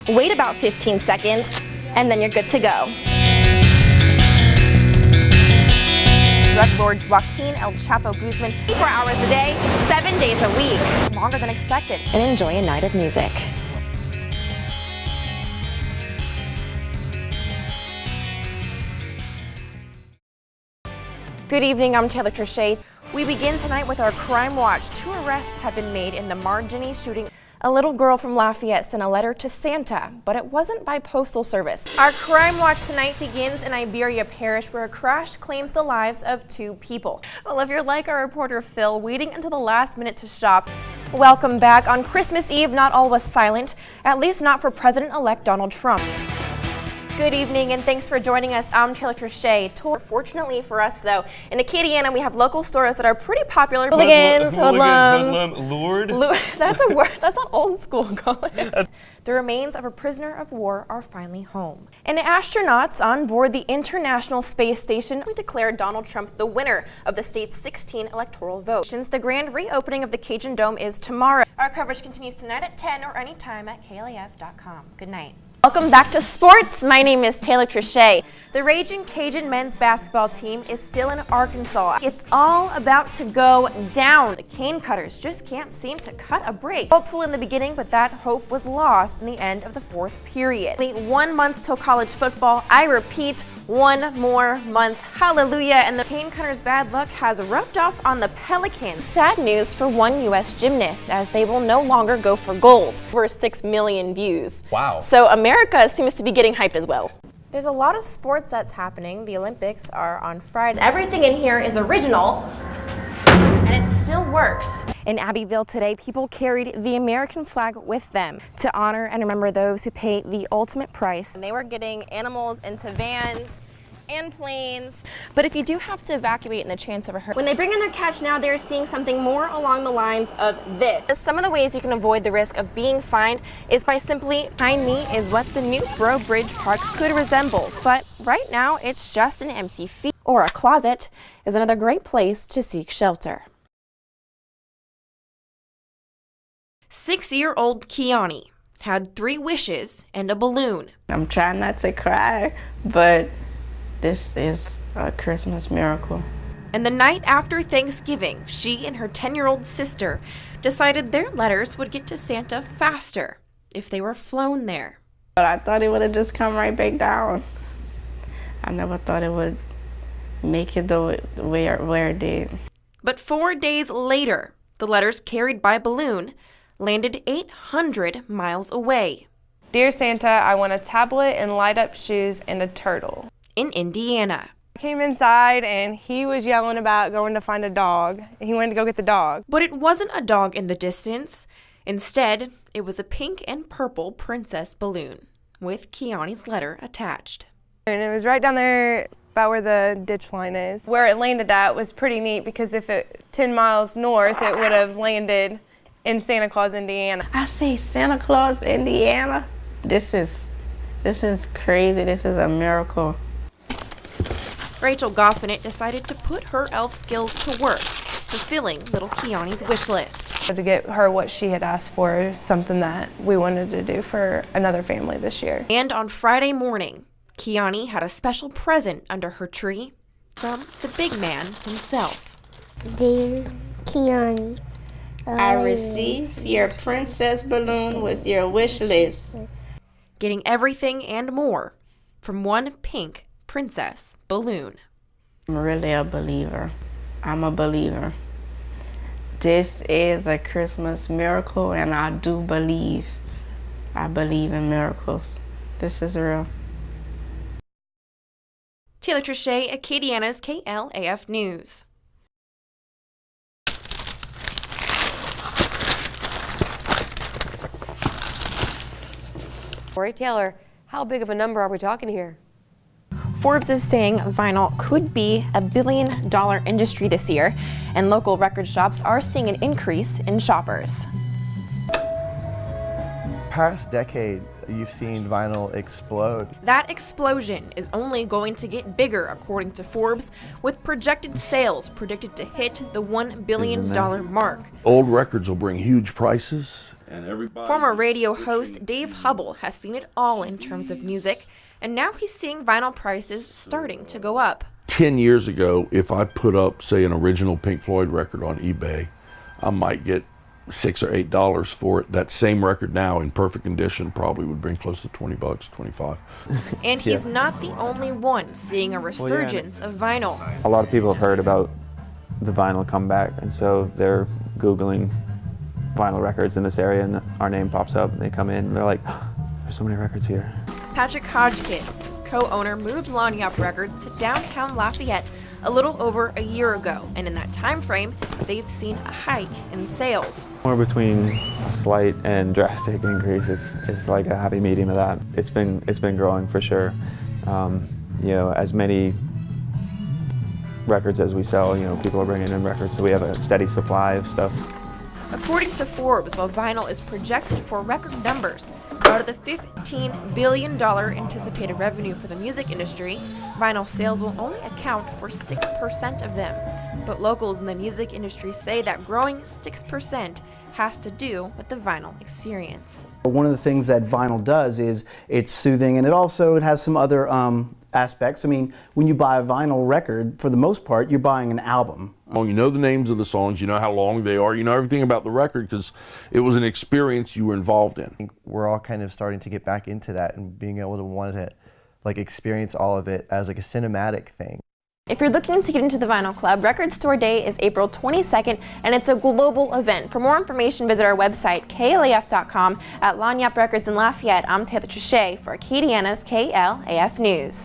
Wait about 15 seconds, and then you're good to go. Drug lord Joaquin El Chapo Guzman, 24 hours a day, 7 days a week, longer than expected. And enjoy a night of music. Good evening, I'm Taylor Trache. We begin tonight with our Crime Watch. 2 arrests have been made in the Margini shooting. A little girl from Lafayette sent a letter to Santa, but it wasn't by postal service. Our Crime Watch tonight begins in Iberia Parish, where a crash claims the lives of 2 people. Well, if you're like our reporter Phil, waiting until the last minute to shop, welcome back. On Christmas Eve, not all was silent, at least not for President-elect Donald Trump. Good evening and thanks for joining us. I'm Taylor Trache. Fortunately for us though, in Acadiana we have local stores that are pretty popular. Hooligans, hoodlums, lured? That's a word, that's not old school, Colin. The remains of a prisoner of war are finally home. And astronauts on board the International Space Station declared Donald Trump the winner of the state's 16 electoral votes. Since the grand reopening of the Cajun Dome is tomorrow. Our coverage continues tonight at 10 or anytime at KLAF.com. Good night. Welcome back to sports. My name is Taylor Trache. The Raging Cajun men's basketball team is still in Arkansas. It's all about to go down. The cane cutters just can't seem to cut a break. Hopeful in the beginning, but that hope was lost in the end of the 4th period. Only 1 month till college football. I repeat, 1 more month. Hallelujah. And the cane cutters' bad luck has rubbed off on the Pelicans. Sad news for one U.S. gymnast, as they will no longer go for gold. Over 6 million views. Wow. So America seems to be getting hyped as well. There's a lot of sports that's happening. The Olympics are on Friday. Everything in here is original, and it still works. In Abbeville today, people carried the American flag with them to honor and remember those who paid the ultimate price. And they were getting animals into vans and planes. But if you do have to evacuate in the chance of a hurricane, when they bring in their catch now, they're seeing something more along the lines of this. Some of the ways you can avoid the risk of being fined is by simply, behind me is what the new Bro Bridge Park could resemble. But right now, it's just an empty field. Or a closet is another great place to seek shelter. 6-year-old Kiani had 3 wishes and a balloon. I'm trying not to cry, but this is a Christmas miracle. And the night after Thanksgiving, she and her 10-year-old sister decided their letters would get to Santa faster if they were flown there. But I thought it would have just come right back down. I never thought it would make it where it did. But 4 days later, the letters carried by balloon landed 800 miles away. Dear Santa, I want a tablet and light-up shoes and a turtle. In Indiana. I came inside and he was yelling about going to find a dog. He wanted to go get the dog. But it wasn't a dog in the distance. Instead, it was a pink and purple princess balloon with Kiani's letter attached. And it was right down there about where the ditch line is. Where it landed at was pretty neat because if it 10 miles north, it would have landed in Santa Claus, Indiana. I say Santa Claus, Indiana. This is crazy. This is a miracle. Rachel Goffin decided to put her elf skills to work, fulfilling little Kiani's wish list. To get her what she had asked for is something that we wanted to do for another family this year. And on Friday morning, Kiani had a special present under her tree from the big man himself. Dear Kiani, I received your princess balloon with your wish list. Getting everything and more from one pink princess balloon. I'm really a believer. I'm a believer. This is a Christmas miracle, and I do believe. I believe in miracles. This is real. Taylor Trache, Acadiana's KLAF News. Corey Taylor, how big of a number are we talking here? Forbes is saying vinyl could be a $1 billion industry this year, and local record shops are seeing an increase in shoppers. Past decade, you've seen vinyl explode. That explosion is only going to get bigger, according to Forbes, with projected sales predicted to hit the $1 billion mark. Old records will bring huge prices, Former radio host Dave Hubble has seen it all in terms of music, and now he's seeing vinyl prices starting to go up. 10 years ago, if I put up, say, an original Pink Floyd record on eBay, I might get $6 or $8 for it. That same record now in perfect condition probably would bring close to $20, $25. And he's not the only one seeing a resurgence of vinyl. A lot of people have heard about the vinyl comeback, and so they're Googling vinyl records in this area, and our name pops up, and they come in, and they're like, oh, there's so many records here. Patrick Hodgkins, his co-owner, moved Lagniappe Records to downtown Lafayette a little over a year ago, and in that time frame, they've seen a hike in sales. More between a slight and drastic increase. It's like a happy medium of that. It's been growing for sure. You know, as many records as we sell, you know, people are bringing in records, so we have a steady supply of stuff. According to Forbes, while vinyl is projected for record numbers, out of the $15 billion anticipated revenue for the music industry, vinyl sales will only account for 6% of them. But locals in the music industry say that growing 6% has to do with the vinyl experience. One of the things that vinyl does is it's soothing, and it has some other aspects. I mean, when you buy a vinyl record, for the most part, you're buying an album. Well, you know the names of the songs, you know how long they are, you know everything about the record because it was an experience you were involved in. I think we're all kind of starting to get back into that and being able to want to like experience all of it as like a cinematic thing. If you're looking to get into the Vinyl Club, Record Store Day is April 22nd, and it's a global event. For more information, visit our website, KLAF.com. At Lagniappe Records in Lafayette, I'm Trache for Acadiana's KLAF News.